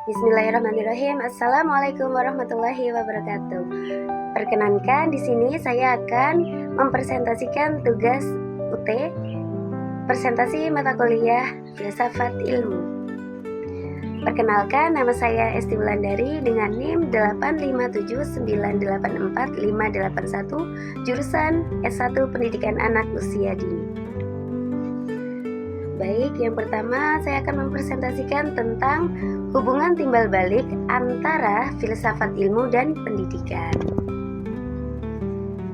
Bismillahirrahmanirrahim. Assalamualaikum warahmatullahi wabarakatuh. Perkenankan, di sini saya akan mempresentasikan tugas UT, presentasi mata kuliah Filsafat Ilmu. Perkenalkan, nama saya Esti Wulandari dengan NIM 857984581, jurusan S1 Pendidikan Anak Usia Dini. Baik, yang pertama saya akan mempresentasikan tentang hubungan timbal balik antara filsafat ilmu dan pendidikan.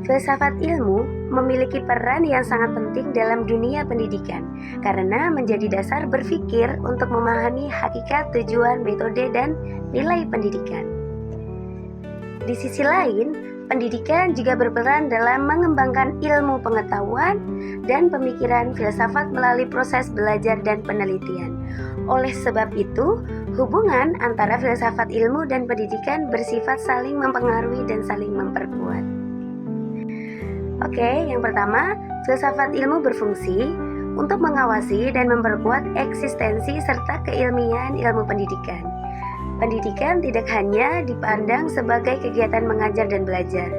Filsafat ilmu memiliki peran yang sangat penting dalam dunia pendidikan karena menjadi dasar berpikir untuk memahami hakikat, tujuan, metode, dan nilai pendidikan. Di sisi lain, pendidikan juga berperan dalam mengembangkan ilmu pengetahuan dan pemikiran filsafat melalui proses belajar dan penelitian. Oleh sebab itu, hubungan antara filsafat ilmu dan pendidikan bersifat saling mempengaruhi dan saling memperkuat. Oke, yang pertama, filsafat ilmu berfungsi untuk mengawasi dan memperkuat eksistensi serta keilmian ilmu pendidikan. Pendidikan tidak hanya dipandang sebagai kegiatan mengajar dan belajar,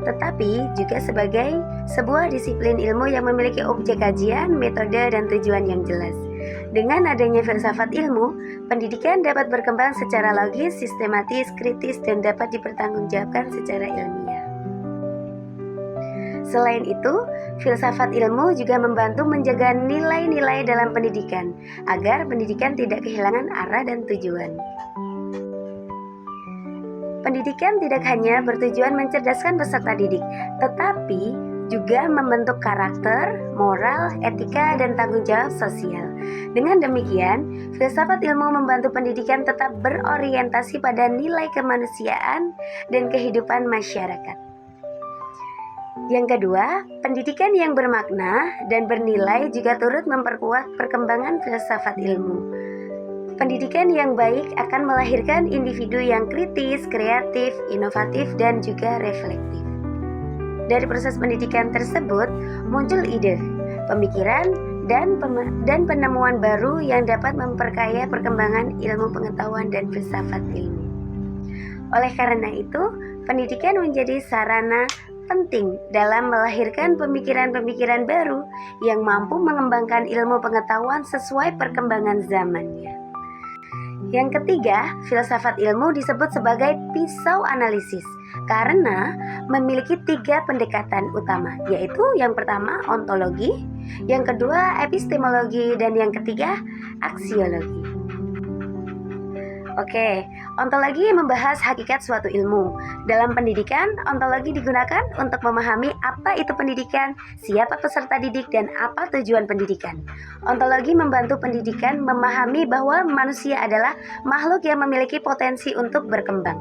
tetapi juga sebagai sebuah disiplin ilmu yang memiliki objek kajian, metode, dan tujuan yang jelas. Dengan adanya filsafat ilmu, pendidikan dapat berkembang secara logis, sistematis, kritis, dan dapat dipertanggungjawabkan secara ilmiah. Selain itu, filsafat ilmu juga membantu menjaga nilai-nilai dalam pendidikan, agar pendidikan tidak kehilangan arah dan tujuan. Pendidikan tidak hanya bertujuan mencerdaskan peserta didik, tetapi juga membentuk karakter, moral, etika, dan tanggung jawab sosial. Dengan demikian, filsafat ilmu membantu pendidikan tetap berorientasi pada nilai kemanusiaan dan kehidupan masyarakat. Yang kedua, pendidikan yang bermakna dan bernilai juga turut memperkuat perkembangan filsafat ilmu. Pendidikan yang baik akan melahirkan individu yang kritis, kreatif, inovatif, dan juga reflektif. Dari proses pendidikan tersebut muncul ide, pemikiran, dan penemuan baru yang dapat memperkaya perkembangan ilmu pengetahuan dan filsafat ilmu. Oleh karena itu, pendidikan menjadi sarana penting dalam melahirkan pemikiran-pemikiran baru yang mampu mengembangkan ilmu pengetahuan sesuai perkembangan zamannya. Yang ketiga, filsafat ilmu disebut sebagai pisau analisis karena memiliki 3 pendekatan utama, yaitu yang pertama ontologi, yang kedua epistemologi, dan yang ketiga aksiologi. Oke, ontologi membahas hakikat suatu ilmu. Dalam pendidikan, ontologi digunakan untuk memahami apa itu pendidikan, siapa peserta didik, dan apa tujuan pendidikan. Ontologi membantu pendidikan memahami bahwa manusia adalah makhluk yang memiliki potensi untuk berkembang.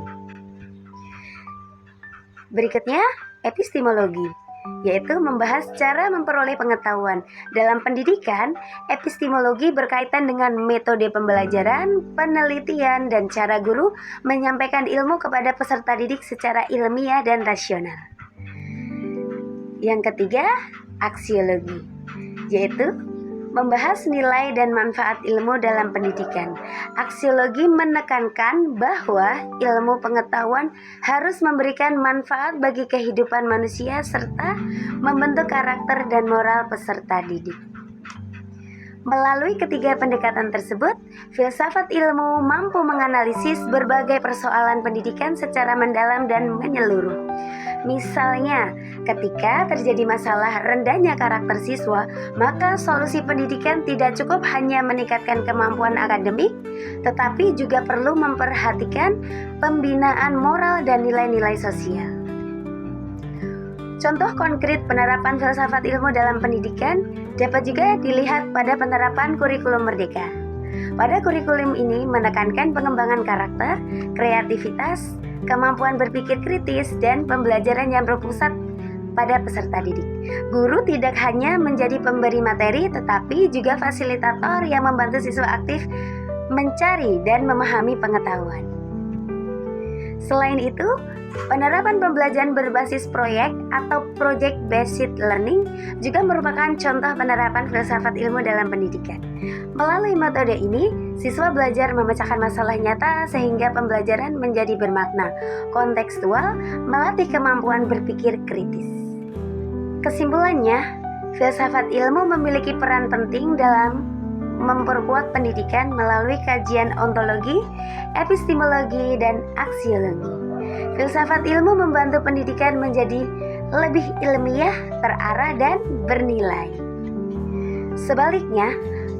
Berikutnya, epistemologi, yaitu membahas cara memperoleh pengetahuan. Dalam pendidikan, epistemologi berkaitan dengan metode pembelajaran, penelitian, dan cara guru menyampaikan ilmu kepada peserta didik secara ilmiah dan rasional. Yang ketiga, aksiologi, yaitu membahas nilai dan manfaat ilmu dalam pendidikan. Aksiologi menekankan bahwa ilmu pengetahuan harus memberikan manfaat bagi kehidupan manusia serta membentuk karakter dan moral peserta didik. Melalui ketiga pendekatan tersebut, filsafat ilmu mampu menganalisis berbagai persoalan pendidikan secara mendalam dan menyeluruh. Misalnya, ketika terjadi masalah rendahnya karakter siswa, maka solusi pendidikan tidak cukup hanya meningkatkan kemampuan akademik, tetapi juga perlu memperhatikan pembinaan moral dan nilai-nilai sosial. Contoh konkret penerapan filsafat ilmu dalam pendidikan dapat juga dilihat pada penerapan kurikulum merdeka. Pada kurikulum ini menekankan pengembangan karakter, kreativitas, kemampuan berpikir kritis, dan pembelajaran yang berpusat pada peserta didik. Guru tidak hanya menjadi pemberi materi, tetapi juga fasilitator yang membantu siswa aktif mencari dan memahami pengetahuan. Selain itu, penerapan pembelajaran berbasis proyek atau project based learning juga merupakan contoh penerapan filsafat ilmu dalam pendidikan. Melalui metode ini, Siswa belajar memecahkan masalah nyata sehingga pembelajaran menjadi bermakna, kontekstual, melatih kemampuan berpikir kritis. Kesimpulannya, filsafat ilmu memiliki peran penting dalam memperkuat pendidikan melalui kajian ontologi, epistemologi, dan aksiologi. Filsafat ilmu membantu pendidikan menjadi lebih ilmiah, terarah, dan bernilai. Sebaliknya,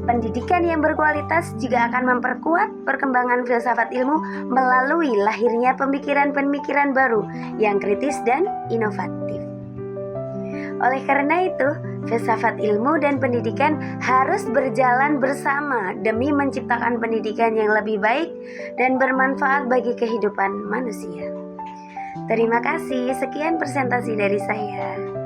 pendidikan yang berkualitas juga akan memperkuat perkembangan filsafat ilmu melalui lahirnya pemikiran-pemikiran baru yang kritis dan inovatif. Oleh karena itu, filsafat ilmu dan pendidikan harus berjalan bersama demi menciptakan pendidikan yang lebih baik dan bermanfaat bagi kehidupan manusia. Terima kasih, sekian presentasi dari saya.